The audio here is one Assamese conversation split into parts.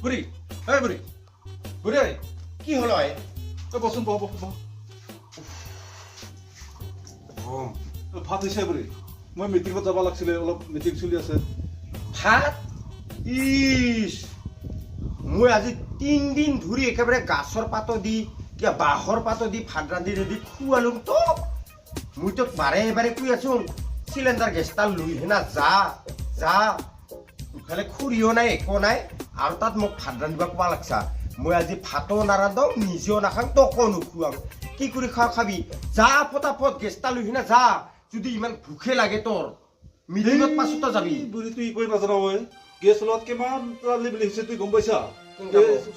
বুড়ি এই বুড়ি বুড়ি কি হল বসুন বহ বহ বহ ভাত হৈছে বুড়ি মই মিটিঙত যাব লাগছিলে অলপ মিটিং চলি আছে ভাত ইস মই আজি 3 দিন ধৰি একেবাৰে গাছৰ পাত দি কিয়া বাহৰ পাত দি ভাত ৰান্ধি ৰেডি খুৱালুম তো মই তো বাৰে বাৰে কৈ আছো সিলিন্ডাৰ গেছটা লৈ হেনা যা যা ইফালে খুৰিও নাই একো নাই আৰু তাত মোক ভাত ৰান্ধিব কোৱা লাগছা মই আজি ভাতো নাৰান্ধো নিজেও নাখাং তোকো নুখুৱাম কি কৰি খাবি যা ফটাফট গেছটা লৈ হেনা যা যদি ইমান ভুকে লাগে তোৰ মিটিঙত পাছতো যাবি বুড়ি তুই কৈ নাজানা ঐ গেছ লগত কিমান ট্ৰালি বুলি হৈছে তুই গম পাইছা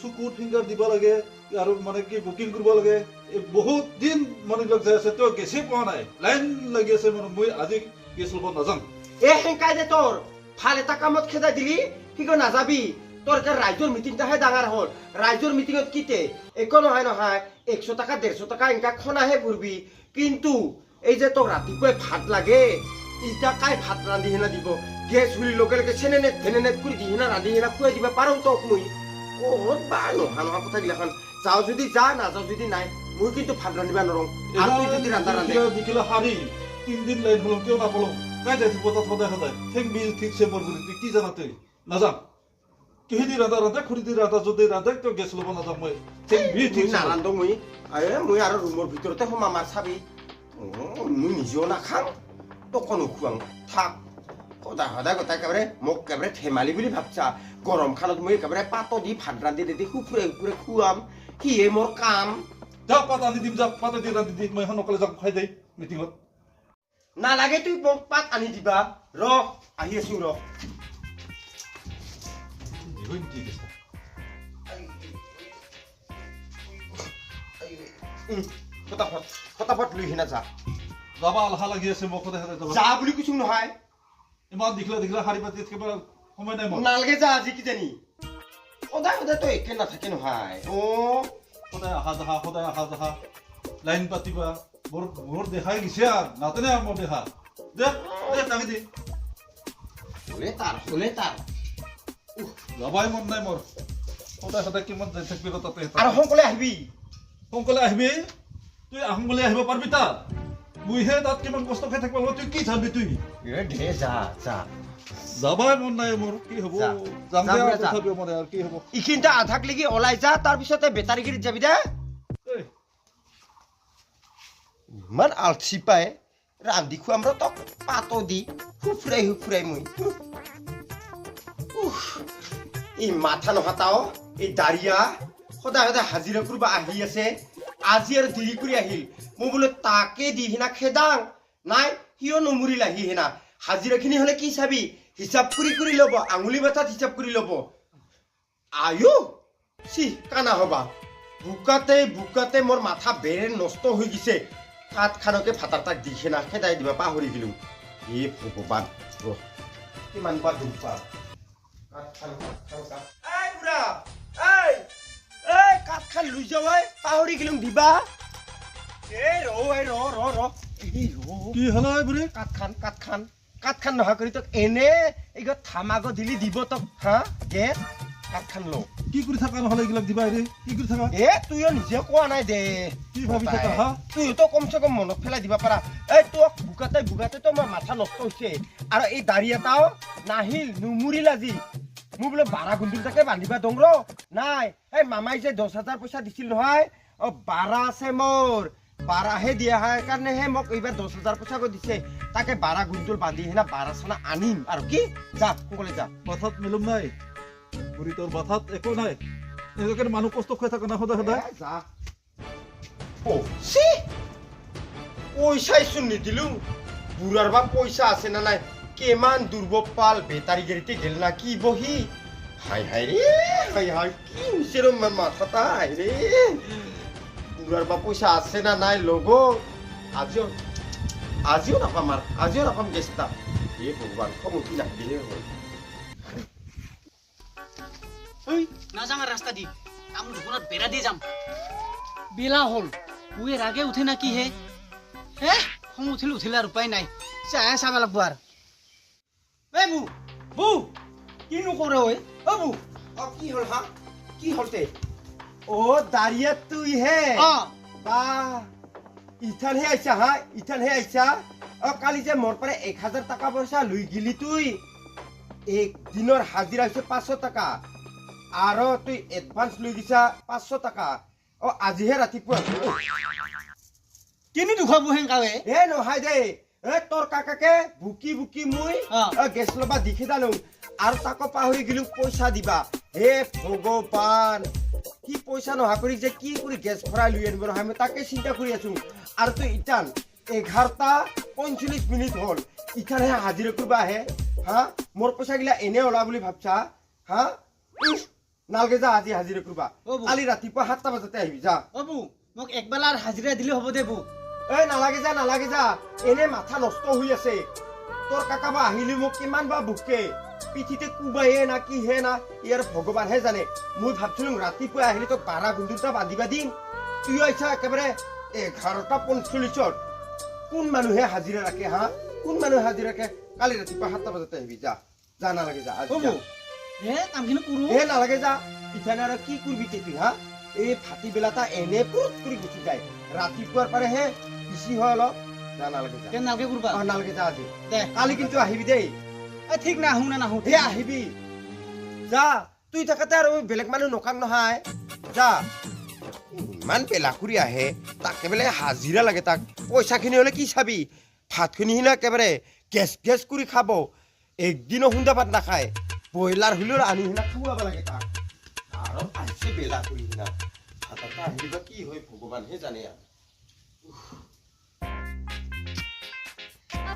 চকুত ফিংগাৰ দিব লাগে আৰু মানে কি বুকিং কৰিব লাগে বহুত দিন মানুহবিলাক যাই আছে তই গেছে পোৱা নাই লাইন লাগি আছে মানে মই আজি গেছ ল'ব নাযাম হেংকাই দে তোৰ ভাল এটা কামত খেদাই দিলি সিগো নাযাবি তোৰ ৰাইজৰ মিটিংটাহে ডাঙৰ হ'ল ৰাইজৰ মিটিঙত কিতে একো নহয় নহয় 100 টকা 150 টকা এনেকা খনাহে ফুৰবি কিন্তু এই যে তোক ৰাতিপুৱাই ভাত লাগে ইটা কাই ভাত ৰান্ধি হেনা দিব গেছ হুলি লগে লগে চেনেনেট কৰি দি হেনা ৰান্ধি হেনা খুৱাই দিব পাৰোঁ তোক মই ক'ত বা নোহা কথাগিলাখন যাওঁ যদি যা নাযাওঁ যদি নাই মই কিন্তু ভাত ৰান্ধিব নোৱাৰোঁ আৰু তুই যদি ৰান্ধা ৰান্ধে দেখিলে হাৰি 3 দিন লাইন হলো কিয় নাপালো কাই যাই থাকিব তাত সদায় সদায় ঠিক বিল ঠিক চেম্বৰ বুলি তুই কি জানা তুই নাযাম কিহেদি ৰান্ধা খুৰি দি ৰান্ধা যদি ৰান্ধে তই গেছ ল'ব নাযাম মই ঠিক বিল ঠিক নাৰান্ধো মই মই আৰু ৰুমৰ ভিতৰতে সোমাম আৰু চাবি মই নিজেও নাখাং তোকো নুখুৱাং থাক সদায় সদায় গোটাই একেবাৰে মোক একেবাৰে ধেমালি বুলি ভাবছা গৰম খানত মই একেবাৰে পাত দি ভাত ৰান্ধি দি সুফুৰে সুফুৰে খুৱাম সিয়ে মোৰ কাম যা পাত আনি দিম যা পাত দি ৰান্ধি দি মই এখন অকলে যাম খাই দেই মিটিঙত নালাগে তুই মোক পাত আনি দিবা ৰ আহি আছো ৰ ফটাফট লৈ সিনা যা যাবা আলহা লাগি আছে মোক সদায় সদায় যাবা যা বুলি কৈছো নহয় ইমান দেখিলে শাৰী পাতি একেবাৰে সময় নাই মই নালাগে যা আজি কিজানি সদায় সদায় তই একে নাথাকে নহয় সদায় আহা যাহা লাইন পাতিবা মোৰ দেখাই গেছে আৰু নাতেনে আৰু মোৰ দেখা দে টাঙি দে হলে তাৰ যাবাই মন নাই মোৰ সদায় সদায় কিমান যাই থাকিবি তাতে আৰু সোনকালে আহিবি সোনকালে আহিবি তুই আহোঁ বুলি আহিব পাৰিবি তাত মইহে তাত কিমান কষ্ট খাই থাকিব লাগিব তুই কি চাবি তুই যাবাই মন নাই মোৰ কি হব যাম দে আৰু তথাপিও মানে আৰু কি হব এইখিনিতে আধাক লাগি ওলাই যা তাৰপিছতে বেটাৰী গাড়ীত যাবি দে ইমান আলচি পাই ৰান্ধি খুৱাম ৰ তক পাতো দি ফুফুৰাই মই এই মাথা নহাতাও এই দাৰিয়া সদায় সদায় হাজিৰা কৰিব আহি আছে আজি আৰু দেৰি কৰি আহিল মই বোলে তাকে দি হেনা খেদাং নাই সিও নমৰিল আহি হেনা হাজিৰাখিনি হলে কি চাবি হিচাপ কৰি ল'ব আঙুলি মাথাত হিচাপ কৰি ল'ব আয়ো চি কানা হবা বুকাতে মোৰ মাথা বেৰে নষ্ট হৈ গৈছে কাঠখানকে ফাটাৰ তাক দি হেনা খেদাই দিবা পাহৰি গলো হে ভগৱান কিমান বাৰ দুখ পাওঁ কাঠখান লৈ যাওঁ পাহৰি গেলুম দিবা কি হলা বুঢ়ী কাঠখান নহা কৰি তোক এনে এইগত থামাগ দিলি দিব তোক হা গেছ কাঠখান ল কি কৰি থাকা নহলে এইবিলাক দিবা ৰে কি কৰি থাকা তুইও নিজে কোৱা নাই দে কি ভাবি থাকা হা তুইতো কমচে কম মনত পেলাই দিবা পাৰা এই তোক বুকাতে তো মোৰ মাথা নষ্ট হৈছে আৰু এই দাড়ি এটাও নাহিল নুমুৰিল আজি মোক বোলে বাৰা গুন্দুলটাকে বান্ধিবা দং ৰ নাই এই মামাই যে 10,000 পইচা দিছিল নহয় বাৰা আছে মোৰ বাৰাহে দিয়া হয় কাৰণেহে মোক এইবাৰ 10,000 পইচা গৈ দিছে তাকে বাৰা গুন্দুল বান্ধি হেনা বাৰা চানা আনিম আৰু কি যা সোনকালে যা মাথাত মেলুম নাই বুঢ়ী তোৰ মাথাত একো নাই এনেকৈ মানুহ কষ্ট খাই থাকা না সদায় সদায় যা পইচাইচোন নিদিলো বুঢ়াৰ বা পইচা আছে না নাই কিমান দুৰ্বপাল বেটাৰী গাড়ীতে গেল না কি বহি হাই কি হৈছে ৰ মাথাটা হাই ৰে বুঢ়াৰ বা পইচা আছে না নাই লগ আজিও নাপাম গেছটা হে ভগৱান খং উঠি নাহিলে হ'ল নাযাম আর রাস্তা দি আমি দোকানত বেড়া দিয়ে যাম বেলা হল উয়ের আগে উঠে না কি হে খং উঠিলে আর উপায় নাই চাব লাগবো আর বু কিনো কৰে ঐ বু কি হল হা কি হলতে ও দাঁড়িয়ে তুই হে বা ইথানহে আইছা হা ইথানহে আইছা কালি যে মোর পরে 1000 টাকা পয়সা লই গিলি তুই এক দিনের হাজিরা হইছে 500 টাকা আর তুই এডভান্স লই দিছা 500 টাকা আজিহে ৰাতিপুৱা কিনি দুখাব হেংকাৱে নহয় দে তোর কাকাকে বুকি বুকি মুই গেছ লবা দেখি দানো আর তাকে পাহরি গেলু পয়সা দিবা হে ভগবান কি পয়সা নহা করি যে কি করে গ্যাস ভরাই লই আনব আমি তাকে চিন্তা করি আছো আর তুই ইটান 11:45 মিনিট হল ইখানে হাজিরা করবা হে হ্যাঁ মোর পয়সা গিলা এনে ওলা বলি ভাবছা হ্যাঁ নালগে যা আজি হাজিরা করবা কালি ৰাতিপুৱা 7টা বাজতে আহিবি যা অবু মোক একবেলাৰ হাজিৰা দিলে হ'ব দে বু নালাগে যা এনে মাথা নষ্ট হৈ আছে তোর কাকা বা আহিলি মোক কিমান বা বুকে পিঠিতে কুবায়ে না কি হে না ইয়ার ভগবান হে জানে মই ভাবছিলাম ৰাতিপুৱা আহিলি তো 12 গুন্দুটা বাঁধিবা দিম তুই আইছা একেবারে 11:45 কোন মানুহে হাজিরা রাখে হা কোন মানুহে হাজিরা রাখে কালি ৰাতিপুৱা 7টা বাজতে আহিবি যা যা নালাগে যা আজি যা কামখিনি কৰো নালাগে যা ইথানে আর কি করবি তুই হা এই ফাটি বেলাটা এনে পুরুত করে গুছি যায় ৰাতিপুৱাৰ পরে হে বেশি হয় অলপ যা নালাগে যা নালগে করবা নালাগে যা আজি কালি কিন্তু আহিবি দেই ঠিক না আহো না নাহো হে আহিবি যা তুই থাকাতে আর বেলেগ মানুহ নকাম নহয় যা ইমান বেলাকুৰি আহে তাকে বেলে হাজিৰা লাগে তাক পইচাখিনি হলে কি চাবি ভাতখিনি না একেবাৰে গেছ গেছ কৰি খাব একদিনও খুন্দা ভাত নাখায় ব্ৰইলাৰ হলেও আনি হিনা খুৱাব লাগে তাক আৰু আহিছে বেলাকুৰি হিনা ভাতটা আহিবা কি হয় ভগৱানহে জানে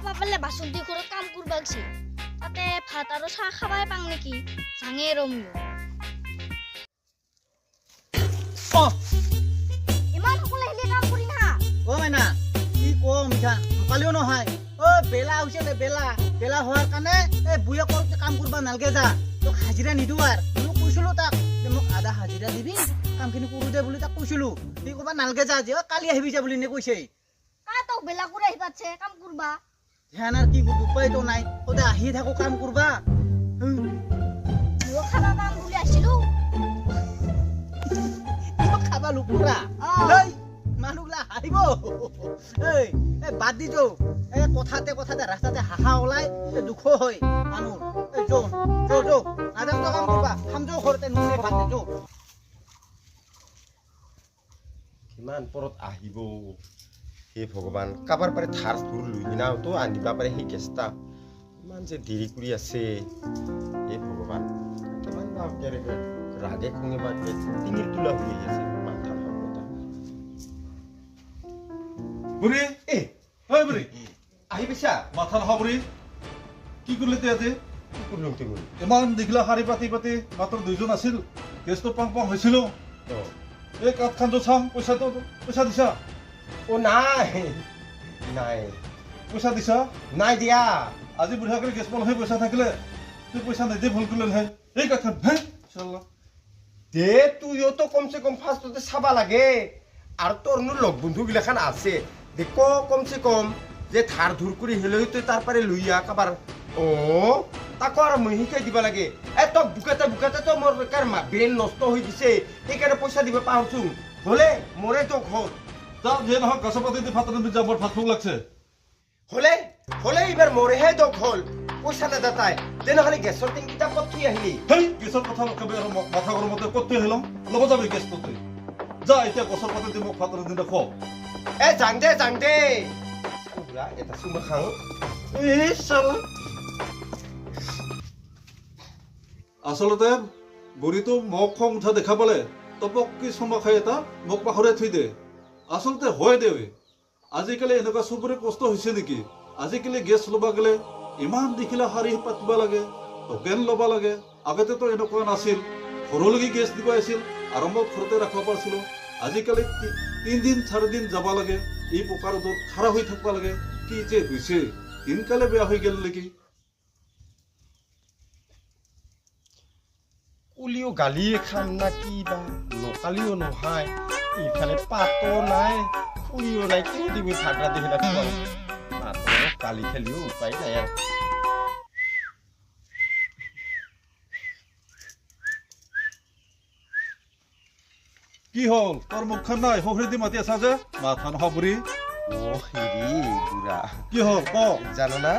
পাপালে বাসন্তী ঘৰত কাম কৰবা গছি তাতে ভাত আৰু চাহ খাবাই পাং নেকি জাঙে ৰমিও ইমান সকলে হিলি কাম কৰি না মাইনা কি কম মিঠা নকালিও নহয় বেলা হৈছে দে বেলা হোৱাৰ কাৰণে বুয়ে কল কাম কৰবা নালগে যা তোক হাজিৰা নিদো আৰ মই কৈছিলো তাক যে মোক আধা হাজিৰা দিবি কামখিনি কৰো দে বুলি তাক কৈছিলো সি ক'বা নালগে যা যে কালি আহিবি যা বুলি নে কৈছে কা তো বেলা কৰি আহি পাছে কাম কৰবা ধ্যান আৰ কি উপায়তো নাই ওদে আহি থাকো কাম কৰবা মই খাবা পাম বুলি আছিলো খাবা লুকুৰা এই মানুহলা আহিব এই বাদ দি যো কথাতে ৰাস্তাতে হাহা ওলাই দুখ হয় মানুহ যো আদাম তো কাম কৰবা হাম যো ঘৰতে নুনে ভাত যো কিমান পৰত আহিব হে ভগৱান কাবাৰ পাৰে থাৰ থুৰ লৈ কিনাও তো আনিবা পাৰে সেই গেছটা ইমান যে দেৰি কৰি আছে হে ভগৱান কিমান বা ৰাগে খঙে বা টিঙিৰ তোলা হৈ আছে মাথা ভাবতা বুঢ়ী হয় বুঢ়ী আহি পাইছা মাথা নহয় বুঢ়ী কি কৰিলে তে আজি কি কৰিলোঁ তুমি ইমান দীঘলা শাৰী পাতি মাত্ৰ 2জন আছিল গেছটো পাং হৈছিলো এই কাঠ খান চাম পইচা দিছা নাই পইচা দিছা নাই দিয়া আজি বুঢ়াকে গেছ পাল পইচা থাকিলে তুই পইচা নিদিয়ে ভুল কৰিলে নহয় এই কাঠ খান হে দে তুইও তো কমসে কম ফাৰ্ষ্টতে চাবা লাগে আৰু তোৰ লগ বন্ধু গিলাখান আছে দে কমসে কম যে ধাৰ ধুৰ কৰি হেলৈ তই তাৰ পাৰে লৈ আহ কাবাৰ তাকো আৰু মই শিকাই দিব লাগে তোক বুকাতে তো মোৰ ব্ৰেইন নষ্ট হৈ দিছে সেইকাৰণে পইচা দিব পাহৰছো হলে মোৰে তোক হ'ল যা যে নহয় গছ পাতি দি ভাত ৰান্ধি যা বৰ ভাত ভোক লাগছে হলে এইবাৰ মোৰেহে দুখ হ'ল পইচা নেদাতাই তেনেহ'লে গেছৰ টেংকিটা ক'ত থৈ আহিলি হেই গেছৰ কথা নকবি আৰু মাথা গৰমতে ক'ত থৈ আহিলাম ল'ব যাবি গেছটো তই যা এতিয়া গছৰ পাতি দি মোক ভাত ৰান্ধি দে খোৱা যাং দে এটা চুমা খাওঁ আচলতে বুঢ়ীটো মোক খং উঠা দেখা পালে তপককি চমা খাই এটা মোক পাহৰাই থৈ দে আচলতে হয় দে আজিকালি এনেকুৱা চবৰে কষ্ট হৈছে নেকি আজিকালি গেছ ল'বা গ'লে ইমান দেখিলে শাৰী পাতিব লাগে টকেন ল'ব লাগে আগতেতো এনেকুৱা নাছিল ঘৰলৈকে গেছ দিব আছিল আৰম্ভত ঘৰতে ৰাখিব পাৰিছিলো আজিকালি 3 দিন 4 দিন যাব লাগে এই পকাৰ ৰ'দত খাৰা হৈ থাকিব লাগে কি যে হৈছে দিনকালে বেয়া হৈ গ'ল নেকি কুলিও গালিয়ে খাম না কি বা নকালিও নহয় ইফালে পাতো নাই খুলিও নাই কি দিব থাকৰা দেখি না পাতো কালি খেলিও উপায় নাই আৰু কি হ'ল তোৰ মুখখন নাই শহুৰে দি মাতি আছা যে মাথা নহবুৰি অ হেৰি বুঢ়া কি হ'ল ক জানো না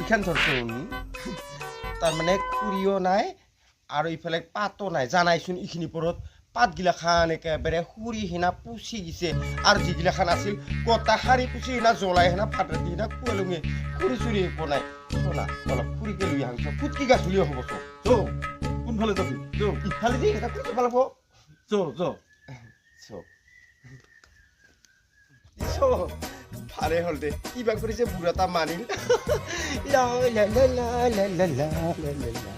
ইখান ধৰচোন তাৰমানে খুৰীও নাই আৰু ইফালে পাতো নাই জানাইচোন এইখিনি পৰত পাতগিলা খান একেবাৰে খুৰী সিনা পুচি গিছে আৰু যিগিলা খান আছিল কটা শাৰী পুচি সিনা জ্বলাই সিনা ফাট ৰাতি সিনা খুৱালোঙে খুৰী চুৰি একো নাই চলা অলপ খুৰীকে লৈ আহোঁ ফুটকি গাছলিও হ'ব চব য কোনফালে যাবি য ইফালে দি এটা খুৰী যাব লাগব য য ভালে হ'ল দে কিবা কৰিছে বুঢ়া এটা মানিল লা লা লা লা লা লা লা লা